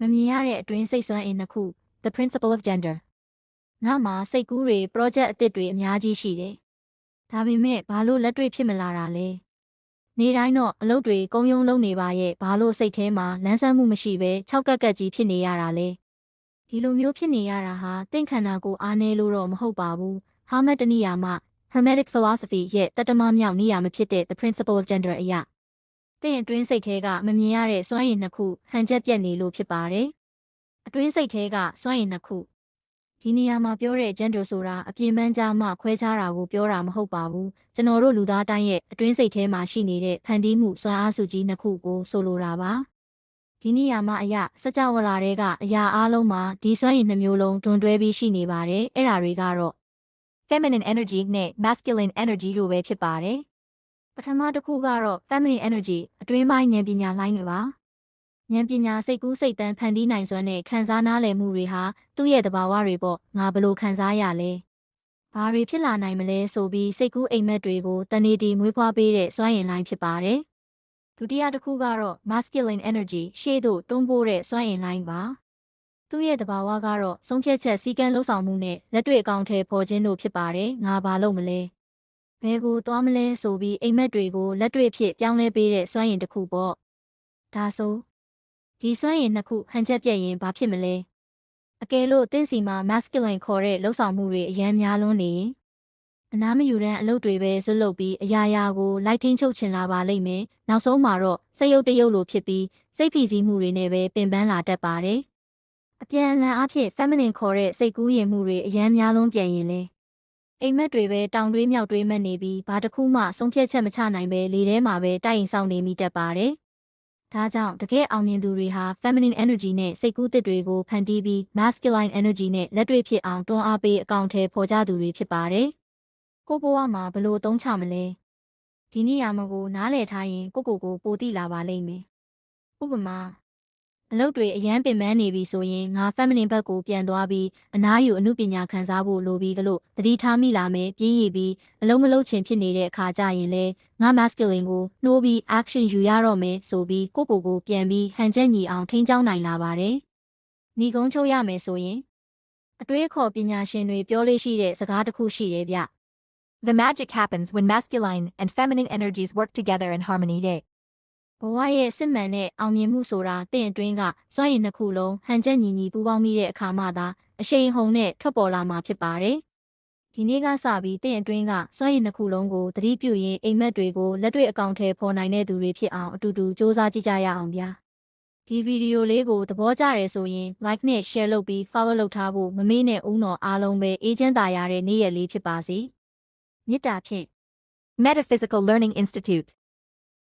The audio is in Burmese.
မမြင်ရတဲ့အတွင်းစိတ်စွမ်းအင်နှစ်ခု The Principle of Gender ငါမှာစိတ်ကူးတွေ project အသစ်တွေအများကြီးရှိတယ်။ဒါပေမဲ့ဘာလို့လက်တွေ့ဖြစ်မလာတာလဲ။နေတိုင်းတော့အလုပ်တွေကုန်းယုံလုံးနေပါရဲ့ဘာလို့စိတ်ထဲမှာလန်းဆန်းမှုမရှိပဲ၆ကက်ကက်ကြီးဖြစ်နေရတာလဲ။ဒီလိုမျိုးဖြစ်နေရတာဟာတင့်ခန္ဓာကိုအားနည်းလို့တော့မဟုတ်ပါဘူး။ဟာမတ်တနိယာမ Hermetic Philosophy ရဲ့တတ္တမမြောက်နိယာမဖြစ်တဲ့ The Principle of Gender အရာတင့်အတွင်းစိတ်ထဲကမမြင်ရတဲ့စွမ်းရည်နှစ်ခုဟန်ချက်ပြတ်နေလို့ဖြစ်ပါတယ်။အတွင်းစိတ်ထဲကစွမ်းရည်နှစ်ခုဒီနေရာမှာပြောတဲ့ gender ဆိုတာအပြင်ပန်းကြားမှခွဲခြားတာကိုပြောတာမဟုတ်ပါဘူး။ကျွန်တော်တို့လူသားတိုင်းရဲ့အတွင်းစိတ်ထဲမှာရှိနေတဲ့ဖန်တီးမှုစွမ်းအားစုကြီးနှစ်ခုကိုဆိုလိုတာပါ။ဒီနေရာမှာအရာစကြဝဠာတွေကအရာအလုံးမှာဒီစွမ်းရည်နှမျိုးလုံးတွန်တွဲပြီးရှိနေပါတယ်။အဲ့ဒါတွေကတော့ feminine energy နဲ့ masculine energy တို့ပဲဖြစ်ပါတယ်။ပထမတစ်ခုကတော့ feminine energy အတွင်းပိုင်းဉာဏ်ပညာလိုင်းတွေပါဉာဏ်ပညာစိတ်ကူးစိတ်တန်းဖန်တီးနိုင်စွမ်းနဲ့ခံစားနားလည်မှုတွေဟာသူ့ရဲ့သဘာဝတွေပေါ့ငါဘလို့ခံစားရလဲဘာတွေဖြစ်လာနိုင်မလဲဆိုပြီးစိတ်ကူးအိမ်မက်တွေကိုတဏှေတီမွေးဖွားပေးတဲ့စွမ်းရည်လိုင်းဖြစ်ပါတယ်ဒုတိယတစ်ခုကတော့ masculine energy ရှေ့သို့တွန်းပို့တဲ့စွမ်းရည်လိုင်းပါသူ့ရဲ့သဘာဝကတော့ဆုံးဖြတ်ချက်စည်းကမ်းလှုပ်ဆောင်မှုနဲ့လက်တွေ့အကောင့်ထဲပေါ်ခြင်းတို့ဖြစ်ပါတယ်ငါဘာလုပ်မလဲဘယ်ကိုသွားမလဲဆိုပြီးအိမ်မက်တွေကိုလက်တွေ့ဖြစ်ပြောင်းလဲပေးတဲ့စွမ်းရည်တစ်ခုပေါ့ဒါဆိုဒီစွမ်းရည်နှစ်ခုဟန်ချက်ပြက်ရင်ဘာဖြစ်မလဲအကယ်လို့တင့်စီမှာ masculine ခေါ်တဲ့လှုပ်ဆောင်မှုတွေအများများလွန်းနေရင်အနားမယူတဲ့အလုပ်တွေပဲဇွတ်လုပ်ပြီးအရာရာကိုလိုက်ထင်းချုပ်ချင်လာပါလိမ့်မယ်နောက်ဆုံးမှာတော့စိတ်ရုပ်တရုပ်လိုဖြစ်ပြီးစိတ်ဖိစီးမှုတွေနဲ့ပဲပင်ပန်းလာတတ်ပါတယ်အပြန်အလှန်အဖြစ် feminine ခေါ်တဲ့စိတ်ကူးရင်မှုတွေအများများလွန်းပြန်ရင်လေအိမ်မက်တွေပဲတောင်တွေးမြောက်တွေးမှတ်နေပြီးဘာတစ်ခုမှဆုံးဖြတ်ချက်မချနိုင်ပဲလေထဲမှာပဲတိုက်ရင်ဆောင်နေမိတတ်ပါတယ်ဒါကြောင့်တကယ်အောင်မြင်သူတွေဟာ feminine energy နဲ့စိတ်ကူးသစ်တွေကိုဖန်တီးပြီး masculine energy နဲ့လက်တွေ့ဖြစ်အောင်တွန်းအားပေးအကောင့်ထဲပေါ်ကြသူတွေဖြစ်ပါတယ်။ကိုဘဝမှာဘလို့သုံးချမလဲ။ဒီနေရာမှာကိုနားလည်ထားရင်ကိုပိုသိလာပါလိမ့်မယ်။ဥပမာအလုပ်တွေအရန်ပင်ပန်းနေပြီဆိုရင်ငါ feminine ဘက်ကိုပြန်သွားပြီးအနားယူအမှုပညာခံစားဖို့လိုပြီးလို့သတိထားမိလာမယ်ပြင်းရည်ပြီးအလုံးမလုံးချင်ဖြစ်နေတဲ့အခါကျရင်လေငါ masculine ကိုနှိုးပြီး action ယူရတော့မယ်ဆိုပြီးကိုပြန်ပြီးဟန်ချက်ညီအောင်ထိန်းကျောင်းနိုင်လာပါတယ်။ညီကုန်းချုပ်ရမယ်ဆိုရင်အတွေးခေါ်ပညာရှင်တွေပြောလေးရှိတဲ့စကားတစ်ခုရှိတယ်ဗျ။ The magic happens when masculine and feminine energies work together in harmony တဲ့ဘဝရဲ့စစ်မှန်တဲ့အောင်မြင်မှုဆိုတာတင့်အတွင်းကစွမ်းရည်နှစ်ခုလုံးဟန်ချက်ညီညီပူးပေါင်းမိတဲ့အခါမှသာအရှိန်ဟုန်နဲ့ထွက်ပေါ်လာမှာဖြစ်ပါတယ်။ဒီနေ့ကစပြီးတင့်အတွင်းကစွမ်းရည်နှစ်ခုလုံးကိုသတိပြုရင်အိမ်မက်တွေကိုလက်တွေ့အကောင့်ထဲပေါ်နိုင်တဲ့သူတွေဖြစ်အောင်အတူတူစ조사ကြည့်ကြရအောင်ဗျာ။ဒီဗီဒီယိုလေးကိုသဘောကျတယ်ဆိုရင် like နဲ့ share လုပ်ပြီး follow လုပ်ထားဖို့မမေ့နဲ့ဦးတော်အားလုံးပဲအေးချမ်းသာရတဲ့နေ့ရက်လေးဖြစ်ပါစေ။မေတ္တာဖြင့် Metaphysical Learning Institute